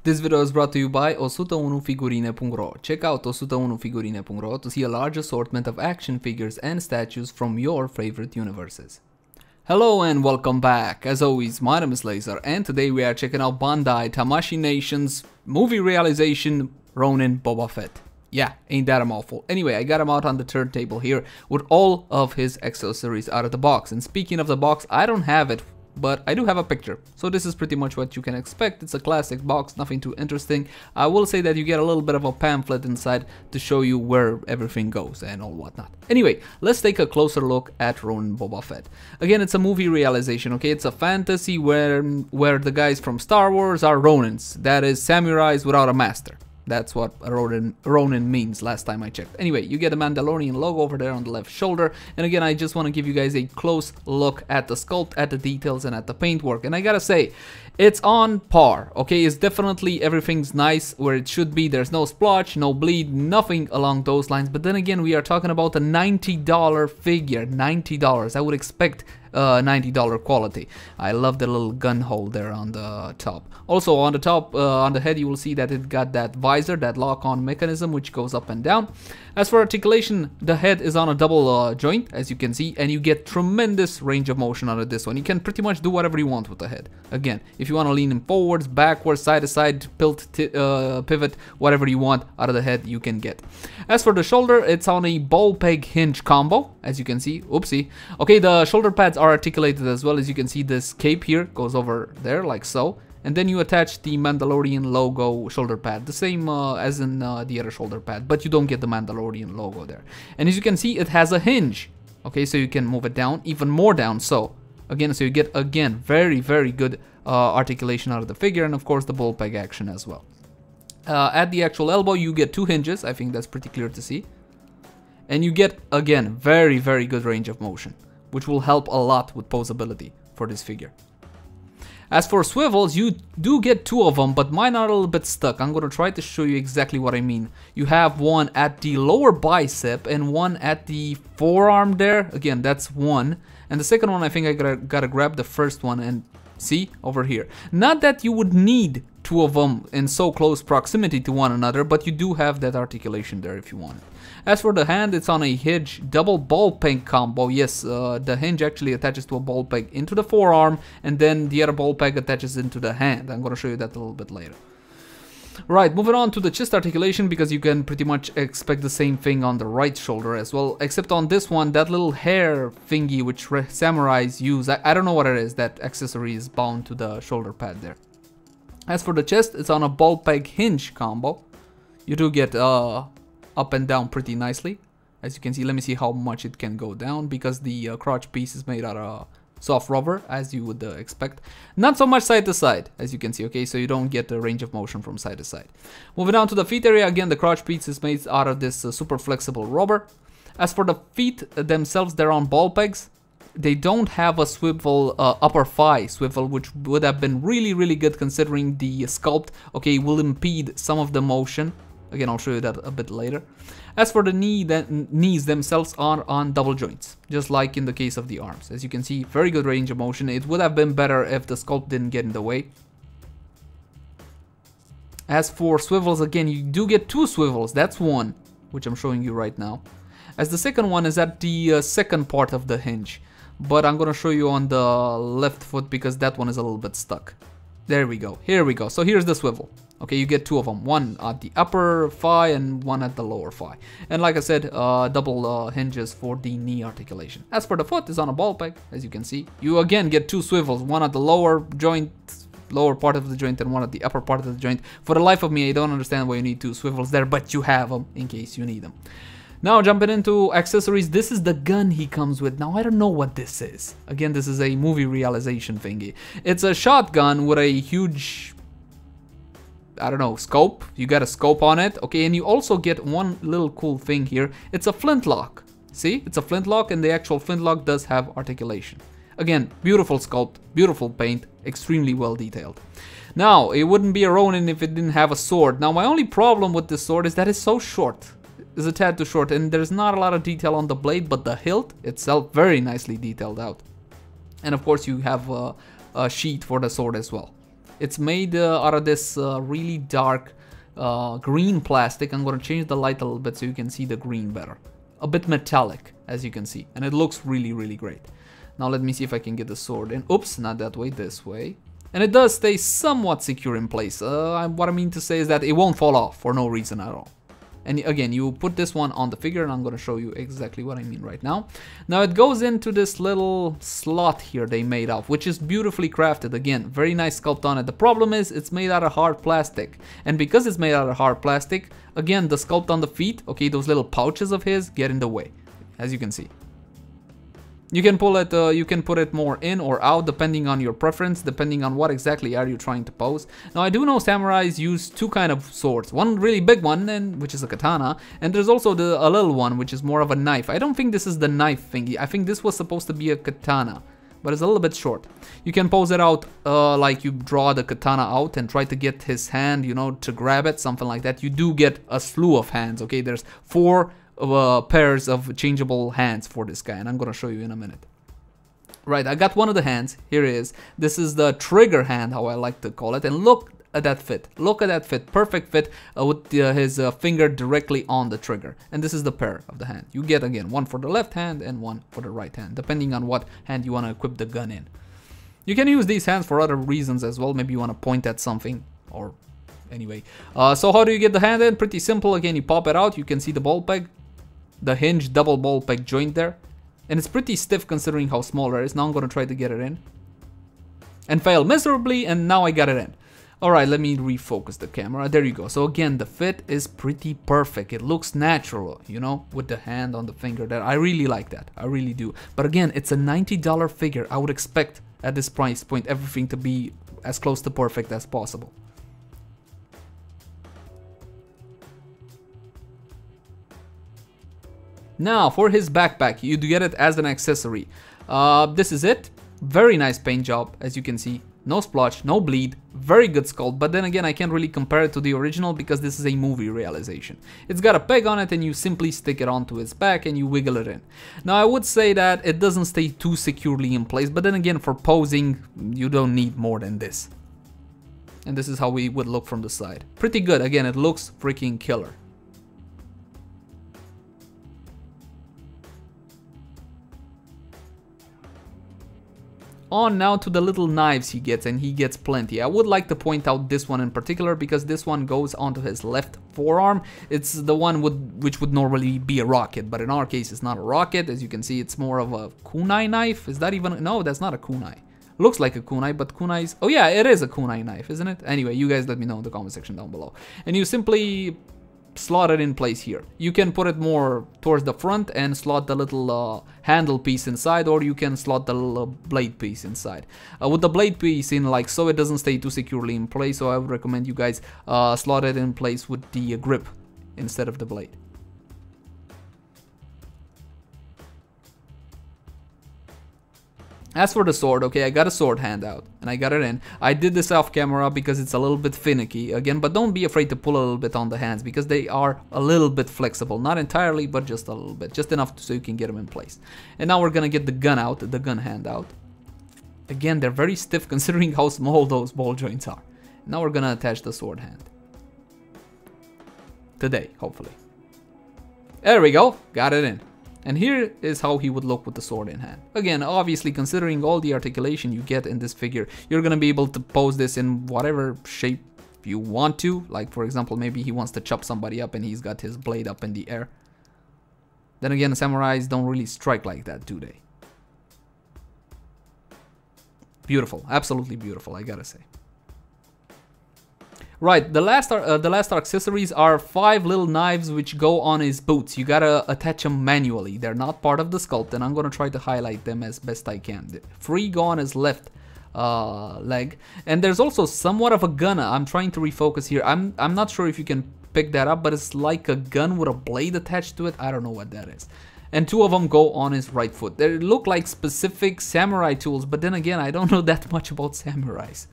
This video is brought to you by 101figurine.ro. Check out 101figurine.ro to see a large assortment of action figures and statues from your favorite universes. Hello and welcome back. As always, my name is Laser and today we are checking out Bandai Tamashii Nation's movie realization Ronin Boba Fett. Yeah, ain't that a mouthful. Anyway, I got him out on the turntable here with all of his accessories out of the box. And speaking of the box, I don't have it, but I do have a picture. So this is pretty much what you can expect. It's a classic box, nothing too interesting. I will say that you get a little bit of a pamphlet inside to show you where everything goes and all whatnot. Anyway, let's take a closer look at Ronin Boba Fett. Again, it's a movie realization, okay? It's a fantasy where the guys from Star Wars are Ronins. That is, samurais without a master. That's what Ronin means last time I checked. Anyway, you get a Mandalorian logo over there on the left shoulder. And again, I just want to give you guys a close look at the sculpt, at the details, and at the paintwork. And I gotta say, it's on par, okay? It's definitely, everything's nice where it should be. There's no splotch, no bleed, nothing along those lines. But then again, we are talking about a $90 figure, $90. I would expect $90 quality. I love the little gun hole there on the top. Also on the top, on the head, you will see that it got that visor, that lock-on mechanism which goes up and down. As for articulation, the head is on a double joint, as you can see, and you get tremendous range of motion out of this one. You can pretty much do whatever you want with the head. Again, if you want to lean in forwards, backwards, side to side, pivot, whatever you want out of the head, you can get. As for the shoulder, it's on a ball peg hinge combo, as you can see. Oopsie. Okay, the shoulder pads are articulated as well. As you can see, this cape here goes over there like so, and then you attach the Mandalorian logo shoulder pad, the same as in the other shoulder pad, but you don't get the Mandalorian logo there. And as you can see, it has a hinge, okay, so you can move it down, even more down, so again, so you get, again, very good articulation out of the figure, and of course the ball peg action as well. At the actual elbow, you get two hinges. I think that's pretty clear to see, and you get, again, very good range of motion, which will help a lot with posability for this figure. As for swivels, you do get two of them, but mine are a little bit stuck. I'm going to try to show you exactly what I mean. You have one at the lower bicep and one at the forearm there. Again, that's one. And the second one, I think I gotta grab the first one and see over here. Not that you would need two of them in so close proximity to one another, but you do have that articulation there if you want it. As for the hand, it's on a hinge double ball peg combo. Yes, the hinge actually attaches to a ball peg into the forearm, and then the other ball peg attaches into the hand. I'm going to show you that a little bit later. Right, moving on to the chest articulation, because you can pretty much expect the same thing on the right shoulder as well, except on this one, that little hair thingy which samurais use, I don't know what it is, that accessory is bound to the shoulder pad there. As for the chest, it's on a ball peg hinge combo. You do get up and down pretty nicely, as you can see. Let me see how much it can go down, because the crotch piece is made out of soft rubber, as you would expect. Not so much side to side, as you can see, okay, so you don't get the range of motion from side to side. Moving on to the feet area, again, the crotch piece is made out of this super flexible rubber. As for the feet themselves, they're on ball pegs. They don't have a swivel, upper thigh swivel, which would have been really good considering the sculpt, okay, will impede some of the motion. Again, I'll show you that a bit later. As for the knees themselves are on double joints, just like in the case of the arms. As you can see, very good range of motion. It would have been better if the sculpt didn't get in the way. As for swivels, again, you do get two swivels. That's one, which I'm showing you right now. As the second one is at the second part of the hinge. But I'm going to show you on the left foot, because that one is a little bit stuck. There we go. Here we go. So here's the swivel. Okay, you get two of them, one at the upper thigh and one at the lower thigh. And like I said, double hinges for the knee articulation. As for the foot, is on a ball peg, as you can see. You again get two swivels, one at the lower joint, lower part of the joint, and one at the upper part of the joint. For the life of me, I don't understand why you need two swivels there, but you have them in case you need them. Now jumping into accessories, this is the gun he comes with. Now I don't know what this is. Again, this is a movie realization thingy. It's a shotgun with a huge, I don't know, scope. You got a scope on it, okay, and you also get one little cool thing here. It's a flintlock. See, it's a flintlock, and the actual flintlock does have articulation. Again, beautiful sculpt, beautiful paint, extremely well detailed. Now, it wouldn't be a Ronin if it didn't have a sword. Now, my only problem with this sword is that it's so short. It's a tad too short, and there's not a lot of detail on the blade, but the hilt itself very nicely detailed out. And of course, you have a sheath for the sword as well. It's made out of this really dark green plastic. I'm gonna change the light a little bit so you can see the green better. A bit metallic, as you can see, and it looks really, really great. Now let me see if I can get the sword in. Oops, not that way, this way. And it does stay somewhat secure in place. What I mean to say is that it won't fall off for no reason at all. And again, you put this one on the figure, and I'm going to show you exactly what I mean right now. Now it goes into this little slot here they made up, which is beautifully crafted. Again, very nice sculpt on it. The problem is it's made out of hard plastic. And because it's made out of hard plastic, again, the sculpt on the feet, okay, those little pouches of his get in the way, as you can see. You can pull it, you can put it more in or out depending on your preference, depending on what exactly are you trying to pose. Now I do know samurais use two kind of swords, one really big one, and which is a katana, and there's also a little one, which is more of a knife. I don't think this is the knife thingy. I think this was supposed to be a katana, but it's a little bit short. You can pose it out like you draw the katana out and try to get his hand, you know, to grab it, something like that. You do get a slew of hands, okay? There's 4 pairs of changeable hands for this guy, and I'm gonna show you in a minute. Right, I got one of the hands. Here it is. This is the trigger hand, how I like to call it, and look at that fit. Look at that fit. Perfect fit with his finger directly on the trigger. And this is the pair of the hand. You get, again, one for the left hand and one for the right hand, depending on what hand you want to equip the gun in. You can use these hands for other reasons as well. Maybe you want to point at something, or anyway. So how do you get the hand in? Pretty simple. Again, you pop it out. You can see the ball peg, the hinge double ball peg joint there, and it's pretty stiff considering how small it is. Now I'm going to try to get it in and fail miserably, and now I got it in. Alright, let me refocus the camera. There you go. So again, the fit is pretty perfect. It looks natural, you know, with the hand on the finger there. I really like that. I really do. But again, it's a $90 figure. I would expect at this price point everything to be as close to perfect as possible. Now, for his backpack, you do get it as an accessory. This is it. Very nice paint job, as you can see. No splotch, no bleed, very good sculpt, but then again, I can't really compare it to the original because this is a movie realization. It's got a peg on it and you simply stick it onto its back and you wiggle it in. Now, I would say that it doesn't stay too securely in place, but then again, for posing, you don't need more than this. And this is how we would look from the side. Pretty good. Again, it looks freaking killer. On now to the little knives he gets, and he gets plenty. I would like to point out this one in particular because this one goes onto his left forearm. It's the one which would normally be a rocket, but in our case it's not a rocket. As you can see, it's more of a kunai knife. Is that even? No, that's not a kunai. Looks like a kunai, but kunai's... Oh yeah, it is a kunai knife, isn't it? Anyway, you guys let me know in the comment section down below. And you simply slot it in place here. You can put it more towards the front and slot the little handle piece inside, or you can slot the little blade piece inside. With the blade piece in like so, it doesn't stay too securely in place, so I would recommend you guys slot it in place with the grip instead of the blade. As for the sword, okay, I got a sword hand out and I got it in. I did this off camera because it's a little bit finicky again, but don't be afraid to pull a little bit on the hands because they are a little bit flexible. Not entirely, but just a little bit, just enough so you can get them in place. And now we're gonna get the gun out, the gun hand out. Again, they're very stiff considering how small those ball joints are. Now we're gonna attach the sword hand. Today, hopefully. There we go, got it in. And here is how he would look with the sword in hand. Again, obviously considering all the articulation you get in this figure, you're gonna be able to pose this in whatever shape you want to. Like for example, maybe he wants to chop somebody up and he's got his blade up in the air. Then again, samurais don't really strike like that, do they? Beautiful, absolutely beautiful, I gotta say. Right, the last accessories are 5 little knives which go on his boots. You gotta attach them manually. They're not part of the sculpt, and I'm gonna try to highlight them as best I can. 3 go on his left leg, and there's also somewhat of a gun. I'm trying to refocus here. I'm not sure if you can pick that up, but it's like a gun with a blade attached to it. I don't know what that is. And 2 of them go on his right foot. They look like specific samurai tools, but then again, I don't know that much about samurais.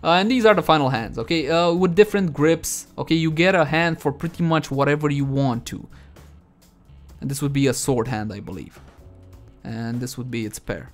And these are the final hands, okay, with different grips. Okay, you get a hand for pretty much whatever you want to. And this would be a sword hand, I believe. And this would be its pair.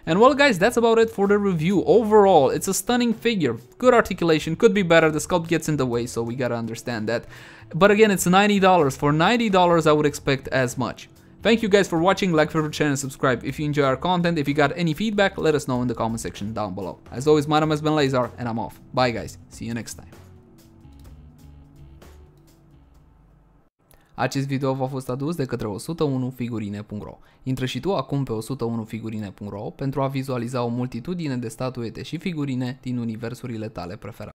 And well guys, that's about it for the review. Overall, it's a stunning figure. Good articulation, could be better, the sculpt gets in the way, so we gotta understand that. But again, it's $90. For $90, I would expect as much. Thank you guys for watching, like, favorite channel, and subscribe if you enjoy our content. If you got any feedback, let us know in the comment section down below. As always, my name has been Lazar, and I'm off. Bye guys, see you next time. Acest video v-a fost adus de către 101figurine.ro. Intră și tu acum pe 101figurine.ro pentru a vizualiza o multitudine de statuete și figurine din universurile tale preferate.